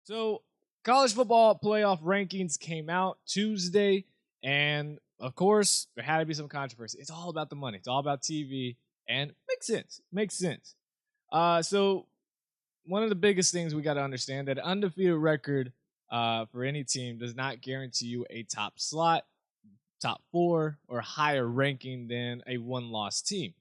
So, college football playoff rankings came out Tuesday, and of course, there had to be some controversy. It's all about the money. It's all about TV, and makes sense. Makes sense. So one of the biggest things we got to understand that an undefeated record for any team does not guarantee you a top slot, top four, or higher ranking than a one-loss team.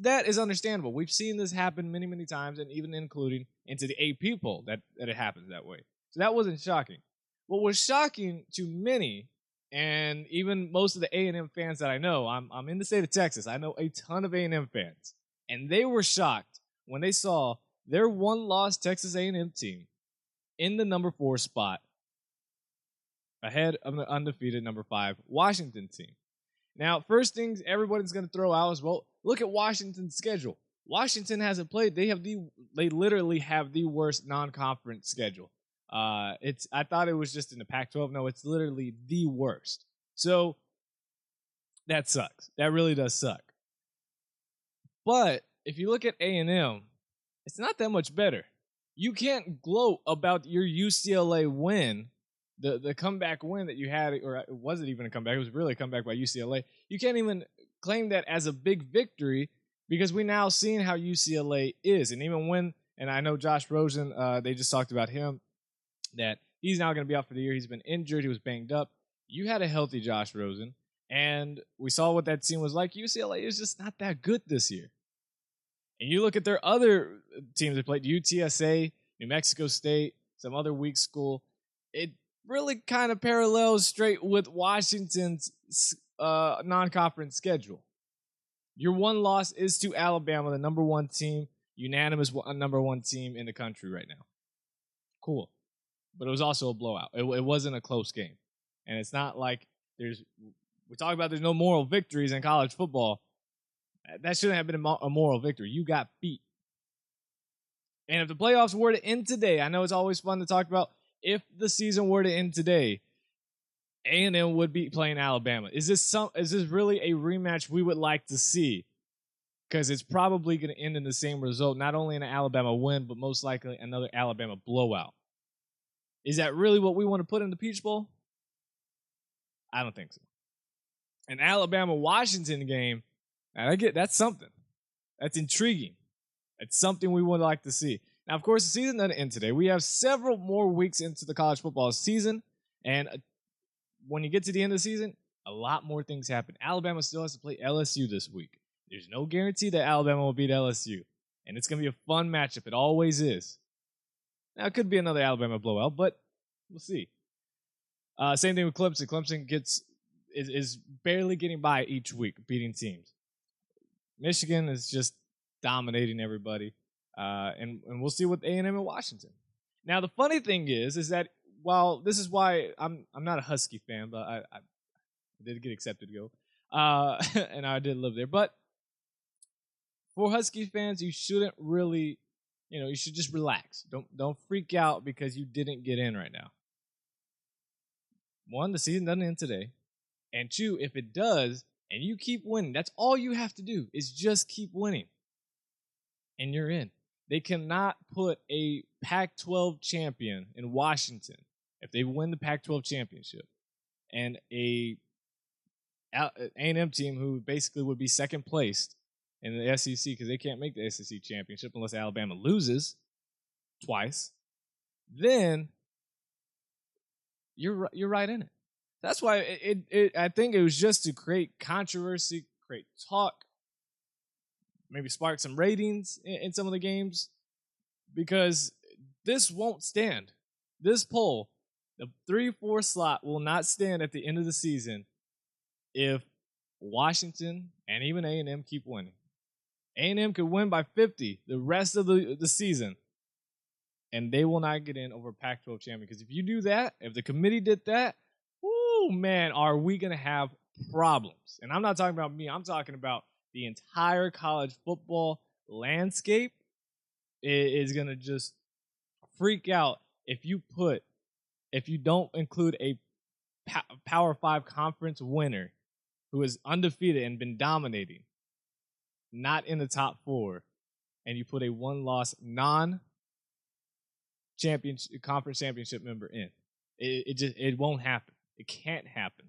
That is understandable. We've seen this happen many, many times, and even including into the AP poll that it happens that way. So that wasn't shocking. What was shocking to many, and even most of the A&M fans that I know, I'm in the state of Texas. I know a ton of A&M fans, and they were shocked when they saw their one-loss Texas A&M team in the number 4 spot ahead of the undefeated number 5 Washington team. Now, first things everybody's going to throw out is, well, look at Washington's schedule. Washington hasn't played. They literally have the worst non-conference schedule. I thought it was just in the Pac-12. No, it's literally the worst. So that sucks. That really does suck. But if you look at A&M, it's not that much better. You can't gloat about your UCLA win, the comeback win that you had, or was it even a comeback? It was really a comeback by UCLA. You can't even claim that as a big victory because we now seen how UCLA is. And even when, and I know Josh Rosen, they just talked about him, that he's now going to be out for the year. He's been injured. He was banged up. You had a healthy Josh Rosen, and we saw what that team was like. UCLA is just not that good this year. And you look at their other teams they played, UTSA, New Mexico State, some other weak school. It really kind of parallels straight with Washington's non-conference schedule. Your one loss is to Alabama, the number 1 team, unanimous number 1 team in the country right now. Cool. But it was also a blowout. It wasn't a close game. And it's not like we talk about there's no moral victories in college football. That shouldn't have been a moral victory. You got beat. And if the playoffs were to end today, I know it's always fun to talk about, if the season were to end today, A&M would be playing Alabama. Is this really a rematch we would like to see? Because it's probably going to end in the same result, not only an Alabama win, but most likely another Alabama blowout. Is that really what we want to put in the Peach Bowl? I don't think so. An Alabama-Washington game, that's something. That's intriguing. It's something we would like to see. Now, of course, the season doesn't end today. We have several more weeks into the college football season, and when you get to the end of the season, a lot more things happen. Alabama still has to play LSU this week. There's no guarantee that Alabama will beat LSU, and it's going to be a fun matchup. It always is. Now, it could be another Alabama blowout, but we'll see. Same thing with Clemson. Clemson is barely getting by each week, beating teams. Michigan is just dominating everybody, and we'll see with A&M and Washington. Now, the funny thing is that while this is why I'm not a Husky fan, but I did get accepted to go, and I did live there. But for Husky fans, you shouldn't really, you should just relax. Don't freak out because you didn't get in right now. 1, the season doesn't end today, and 2, if it does, and you keep winning, that's all you have to do is just keep winning, and you're in. They cannot put a Pac-12 champion in Washington if they win the Pac-12 championship, and a A&M team who basically would be second placed in the SEC because they can't make the SEC championship unless Alabama loses twice, then you're right in it. That's why I think it was just to create controversy, create talk, maybe spark some ratings in some of the games, because this won't stand. This poll, the 3-4 slot, will not stand at the end of the season if Washington and even A&M keep winning. A&M could win by 50 the rest of the season, and they will not get in over Pac-12 champion. Because if you do that, if the committee did that, whoo, man, are we going to have problems. And I'm not talking about me. I'm talking about the entire college football landscape is going to just freak out if you don't include a Power 5 conference winner who is undefeated and been dominating, not in the top 4, and you put a one-loss conference championship member in. It won't happen. It can't happen.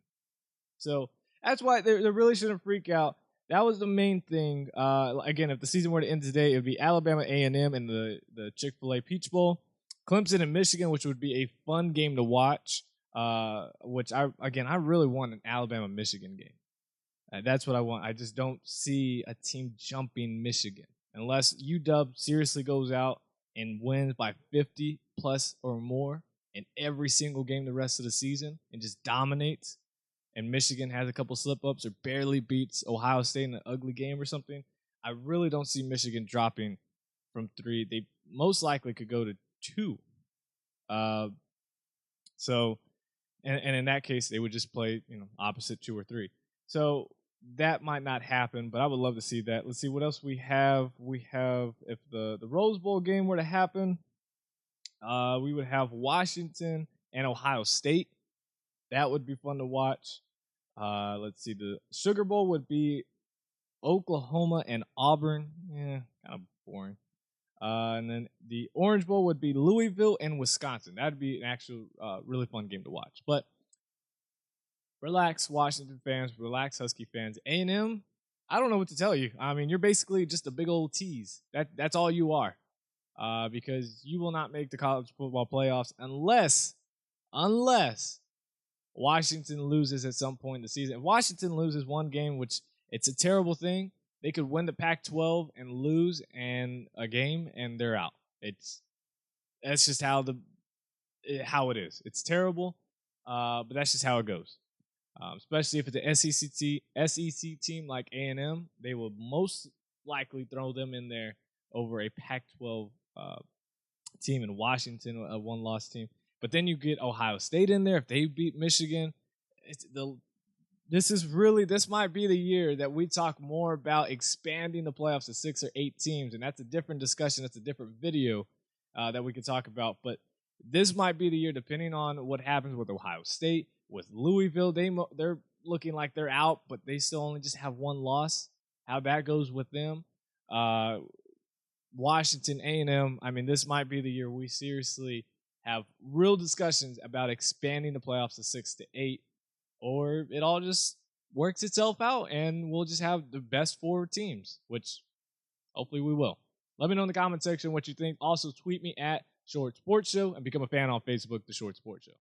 So that's why they really shouldn't freak out. That was the main thing. Again, if the season were to end today, it would be Alabama A&M in the Chick-fil-A Peach Bowl, Clemson and Michigan, which would be a fun game to watch. Which I really want an Alabama-Michigan game. That's what I want. I just don't see a team jumping Michigan unless UW seriously goes out and wins by 50 plus or more in every single game the rest of the season and just dominates. And Michigan has a couple slip-ups or barely beats Ohio State in an ugly game or something. I really don't see Michigan dropping from 3. They most likely could go to 2. So, in that case, they would just play, opposite 2 or 3. So that might not happen, but I would love to see that. Let's see what else we have. We have, if the Rose Bowl game were to happen, we would have Washington and Ohio State. That would be fun to watch. Let's see. The Sugar Bowl would be Oklahoma and Auburn. Yeah, kind of boring. And then the Orange Bowl would be Louisville and Wisconsin. That'd be an actual really fun game to watch. But relax, Washington fans. Relax, Husky fans. A&M, I don't know what to tell you. I mean, you're basically just a big old tease. That's all you are. Because you will not make the college football playoffs unless Washington loses at some point in the season. If Washington loses one game, which it's a terrible thing, they could win the Pac-12 and lose a game, and they're out. That's just how it is. It's terrible, but that's just how it goes. Especially if it's an SEC team like A&M, they will most likely throw them in there over a Pac-12 team in Washington, a one-loss team. But then you get Ohio State in there. If they beat Michigan, this might be the year that we talk more about expanding the playoffs to 6 or 8 teams. And that's a different discussion. That's a different video that we could talk about. But this might be the year, depending on what happens with Ohio State, with Louisville. They're looking like they're out, but they still only just have one loss. How that goes with them. Washington, A&M. I mean, this might be the year we seriously have real discussions about expanding the playoffs to 6 to 8, or it all just works itself out and we'll just have the best 4 teams, which hopefully we will. Let me know in the comment section what you think. Also, tweet me at Short Sports Show and become a fan on Facebook, The Short Sports Show.